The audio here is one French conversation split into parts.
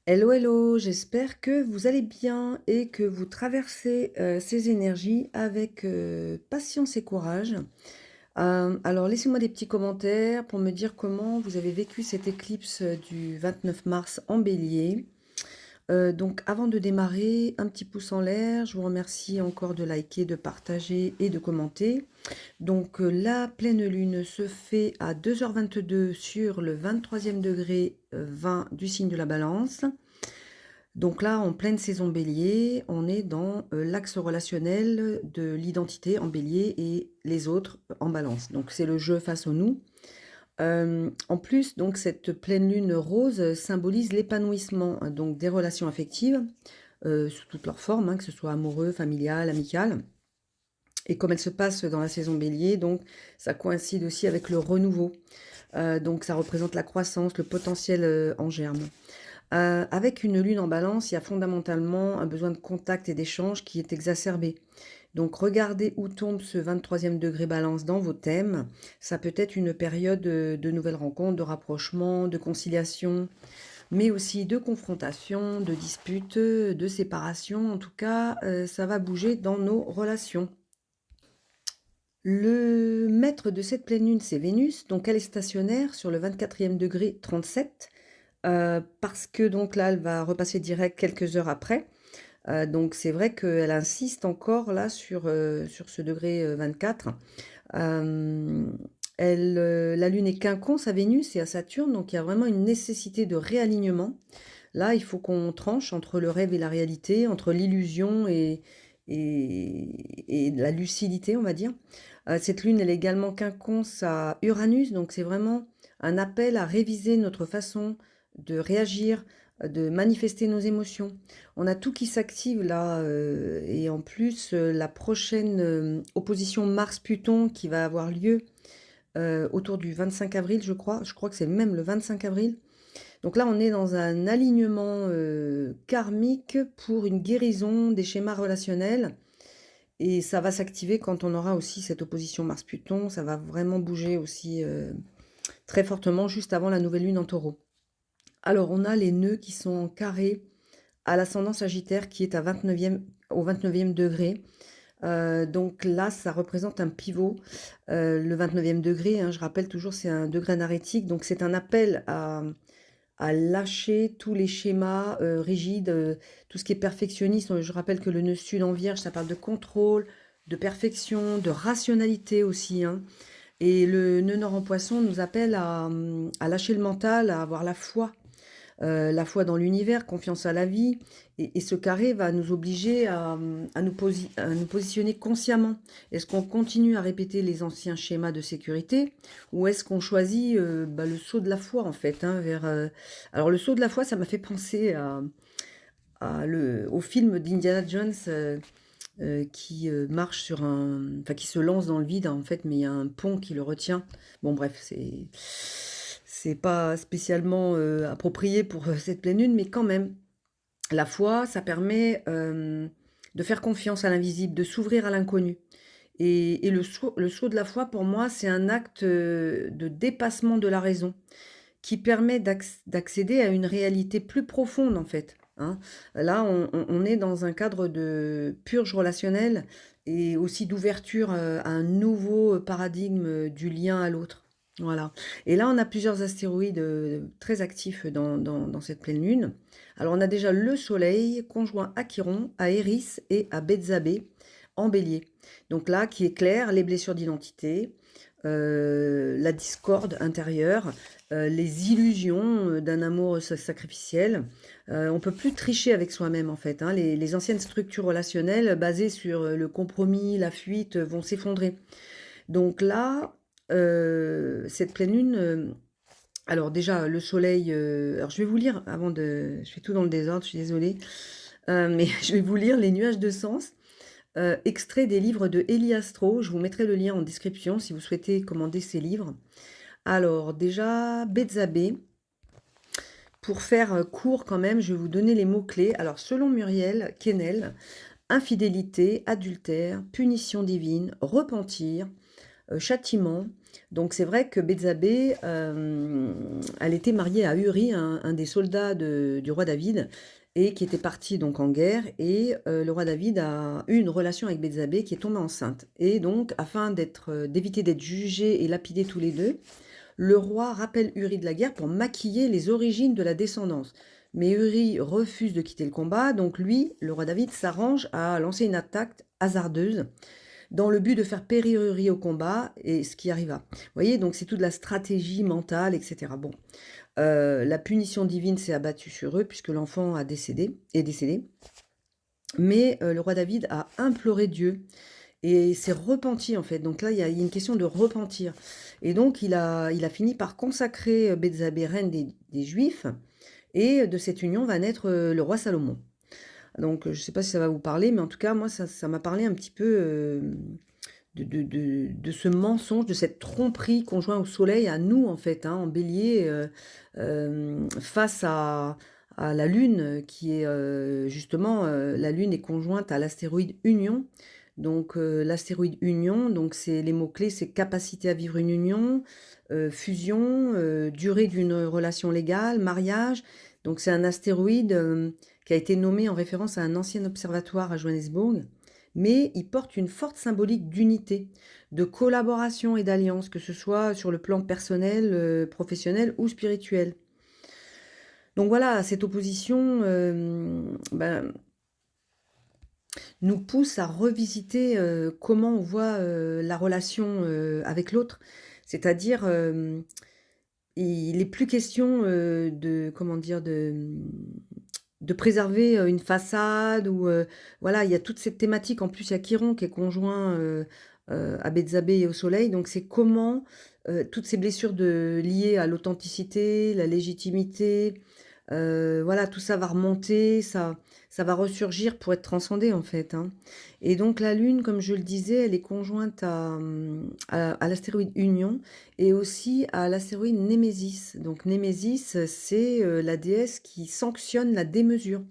Hello, hello, j'espère que vous allez bien et que vous traversez ces énergies avec patience et courage. Alors, laissez-moi des petits commentaires pour me dire comment vous avez vécu cette éclipse du 29 mars en bélier. Donc, avant de démarrer, un petit pouce en l'air. Je vous remercie encore de liker, de partager et de commenter. Donc, la pleine lune se fait à 2h22 sur le 23e degré 20 du signe de la balance. Donc là, en pleine saison bélier, on est dans l'axe relationnel de l'identité en bélier et les autres en balance. Donc c'est le jeu face au nous. En plus, donc cette pleine lune rose symbolise l'épanouissement donc des relations affectives sous toutes leurs formes, hein, que ce soit amoureux, familial, amical. Et comme elle se passe dans la saison bélier, donc ça coïncide aussi avec le renouveau. Donc ça représente la croissance, le potentiel en germe. Avec une lune en balance, il y a fondamentalement un besoin de contact et d'échange qui est exacerbé. Donc regardez où tombe ce 23e degré balance dans vos thèmes. Ça peut être une période de nouvelles rencontres, de rapprochement, de conciliation, mais aussi de confrontation, de disputes, de séparation. En tout cas, ça va bouger dans nos relations. Le maître de cette pleine lune, c'est Vénus, donc elle est stationnaire sur le 24e degré 37. Parce que donc là, elle va repasser direct quelques heures après. Donc c'est vrai qu'elle insiste encore là sur ce degré 24. La Lune est quinconce à Vénus et à Saturne, donc il y a vraiment une nécessité de réalignement. Là, il faut qu'on tranche entre le rêve et la réalité, entre l'illusion et la lucidité, on va dire. Cette Lune, elle est également quinconce à Uranus, donc c'est vraiment un appel à réviser notre façon de réagir, de manifester nos émotions. On a tout qui s'active là, et en plus, la prochaine opposition Mars-Pluton qui va avoir lieu autour du 25 avril, je crois que c'est même le 25 avril. Donc là, on est dans un alignement karmique pour une guérison des schémas relationnels. Et ça va s'activer quand on aura aussi cette opposition Mars-Pluton. Ça va vraiment bouger aussi très fortement juste avant la nouvelle lune en taureau. Alors, on a les nœuds qui sont en carré à l'ascendant Sagittaire qui est au 29e degré. Donc là, ça représente un pivot. Le 29e degré, hein, je rappelle toujours, c'est un degré anarétique. Donc c'est un appel à lâcher tous les schémas rigides, tout ce qui est perfectionniste. Je rappelle que le nœud sud en Vierge, ça parle de contrôle, de perfection, de rationalité aussi, hein. Et le nœud nord en Poisson nous appelle à lâcher le mental, à avoir la foi dans l'univers, confiance à la vie. Et ce carré va nous obliger à nous positionner consciemment. Est-ce qu'on continue à répéter les anciens schémas de sécurité ou est-ce qu'on choisit le saut de la foi en fait, hein, Alors le saut de la foi, ça m'a fait penser au film d'Indiana Jones qui marche qui se lance dans le vide en fait, mais il y a un pont qui le retient. Bon bref, c'est pas spécialement approprié pour cette pleine lune, mais quand même, la foi, ça permet de faire confiance à l'invisible, de s'ouvrir à l'inconnu. Et le saut de la foi, pour moi, c'est un acte de dépassement de la raison qui permet d'accéder à une réalité plus profonde, en fait, hein. Là, on est dans un cadre de purge relationnelle et aussi d'ouverture à un nouveau paradigme du lien à l'autre. Voilà. Et là, on a plusieurs astéroïdes très actifs dans cette pleine lune. Alors, on a déjà le Soleil conjoint à Chiron, à Eris et à Bézabé en bélier. Donc là, qui éclaire les blessures d'identité, la discorde intérieure, les illusions d'un amour sacrificiel. On peut plus tricher avec soi-même en fait, hein. Les anciennes structures relationnelles basées sur le compromis, la fuite vont s'effondrer. Donc là, cette pleine lune, alors déjà le soleil, alors je vais vous lire je fais tout dans le désordre, je suis désolée, mais je vais vous lire les nuages de sens. Extrait des livres de Elie Astro, je vous mettrai le lien en description si vous souhaitez commander ces livres. Alors déjà, Bézabé, pour faire court quand même, je vais vous donner les mots-clés. Alors selon Muriel Kennel, infidélité, adultère, punition divine, repentir, châtiment. Donc c'est vrai que Bézabé, elle était mariée à Uri, un des soldats du roi David, et qui était parti donc en guerre. Et le roi David a eu une relation avec Bézabé qui est tombée enceinte. Et donc, afin d'éviter d'être jugés et lapidés tous les deux, le roi rappelle Uri de la guerre pour maquiller les origines de la descendance. Mais Uri refuse de quitter le combat, donc lui, le roi David, s'arrange à lancer une attaque hasardeuse dans le but de faire périr Uri au combat, et ce qui arriva. Vous voyez, donc c'est toute la stratégie mentale, etc. Bon, la punition divine s'est abattue sur eux puisque l'enfant est décédé. Mais le roi David a imploré Dieu et s'est repenti en fait. Donc là, il y a une question de repentir. Et donc, il a fini par consacrer Bézabé reine des Juifs. Et de cette union va naître le roi Salomon. Donc, je ne sais pas si ça va vous parler, mais en tout cas, moi, ça m'a parlé un petit peu de ce mensonge, de cette tromperie conjointe au soleil, à nous, en fait, hein, en bélier, face à la Lune, qui est justement, la Lune est conjointe à l'astéroïde Union. Donc, l'astéroïde Union, donc c'est les mots-clés, c'est capacité à vivre une union, fusion, durée d'une relation légale, mariage. Donc, c'est un astéroïde qui a été nommé en référence à un ancien observatoire à Johannesburg, mais il porte une forte symbolique d'unité, de collaboration et d'alliance, que ce soit sur le plan personnel, professionnel ou spirituel. Donc voilà, cette opposition nous pousse à revisiter comment on voit la relation avec l'autre. C'est-à-dire, il n'est plus question de, comment dire, de préserver une façade ou voilà, il y a toute cette thématique. En plus, il y a Chiron qui est conjoint à Bézabé et au Soleil. Donc, c'est comment toutes ces blessures liées à l'authenticité, la légitimité, voilà, tout ça va remonter, ça va ressurgir pour être transcendé en fait, hein. Et donc la Lune, comme je le disais, elle est conjointe à l'astéroïde Union et aussi à l'astéroïde Némésis. Donc Némésis, c'est la déesse qui sanctionne la démesure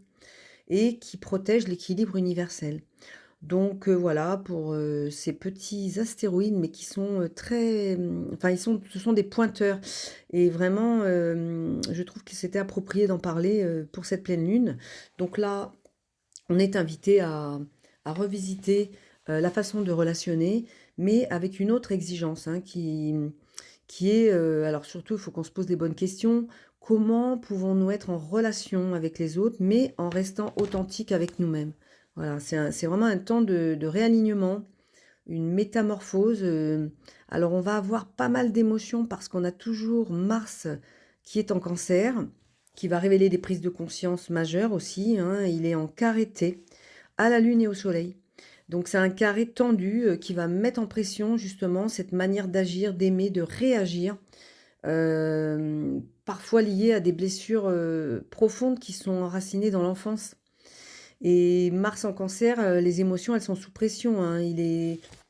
et qui protège l'équilibre universel. Donc voilà pour ces petits astéroïdes, mais qui sont très, enfin ce sont des pointeurs. Et vraiment, je trouve que c'était approprié d'en parler pour cette pleine lune. Donc là, on est invité à revisiter la façon de relationner, mais avec une autre exigence, hein, qui est, alors surtout, il faut qu'on se pose des bonnes questions. Comment pouvons-nous être en relation avec les autres, mais en restant authentique avec nous-mêmes? Voilà, c'est vraiment un temps de réalignement, une métamorphose. Alors, on va avoir pas mal d'émotions parce qu'on a toujours Mars qui est en Cancer, qui va révéler des prises de conscience majeures aussi, hein. Il est en carré T, à la Lune et au Soleil. Donc, c'est un carré tendu qui va mettre en pression justement cette manière d'agir, d'aimer, de réagir, parfois liées à des blessures profondes qui sont enracinées dans l'enfance. Et Mars en Cancer, les émotions, elles sont sous pression, hein.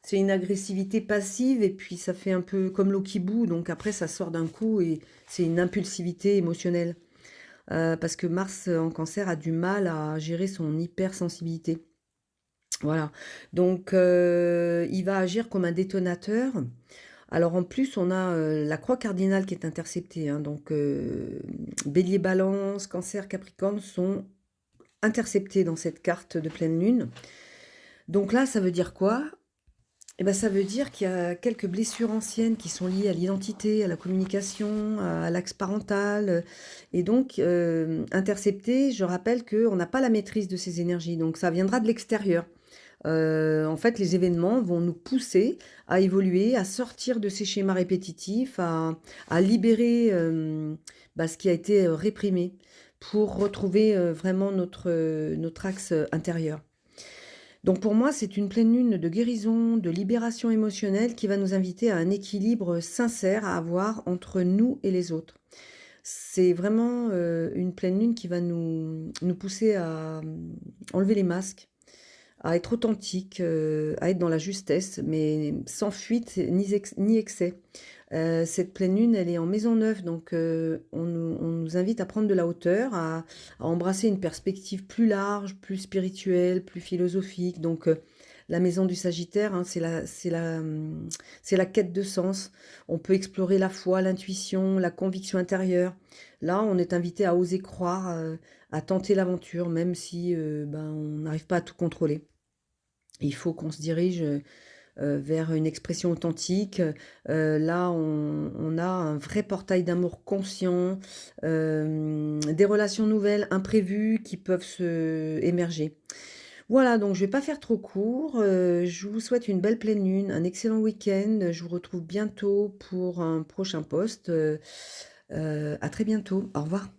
C'est une agressivité passive et puis ça fait un peu comme l'eau qui bout, donc après ça sort d'un coup et c'est une impulsivité émotionnelle. Parce que Mars en Cancer a du mal à gérer son hypersensibilité. Voilà. Donc il va agir comme un détonateur. Alors en plus, on a la croix cardinale qui est interceptée, hein. Donc Bélier, Balance, Cancer, Capricorne sont interceptés dans cette carte de pleine lune. Donc là, ça veut dire quoi? Eh ben, ça veut dire qu'il y a quelques blessures anciennes qui sont liées à l'identité, à la communication, à l'axe parental. Et donc, intercepté, je rappelle qu'on n'a pas la maîtrise de ces énergies. Donc, ça viendra de l'extérieur. En fait, les événements vont nous pousser à évoluer, à sortir de ces schémas répétitifs, à libérer ce qui a été réprimé pour retrouver vraiment notre axe intérieur. Donc pour moi, c'est une pleine lune de guérison, de libération émotionnelle qui va nous inviter à un équilibre sincère à avoir entre nous et les autres. C'est vraiment une pleine lune qui va nous pousser à enlever les masques, à être authentique, à être dans la justesse, mais sans fuite ni excès. Cette pleine lune, elle est en maison neuve, donc on nous invite à prendre de la hauteur, à embrasser une perspective plus large, plus spirituelle, plus philosophique. Donc la maison du Sagittaire, hein, c'est la quête de sens. On peut explorer la foi, l'intuition, la conviction intérieure. Là, on est invité à oser croire, à tenter l'aventure, même si ben, on n'arrive pas à tout contrôler. Il faut qu'on se dirige vers une expression authentique. Là, on a un vrai portail d'amour conscient, des relations nouvelles, imprévues qui peuvent se émerger. Voilà, donc je vais pas faire trop court. Je vous souhaite une belle pleine lune, un excellent week-end. Je vous retrouve bientôt pour un prochain post. À très bientôt. Au revoir.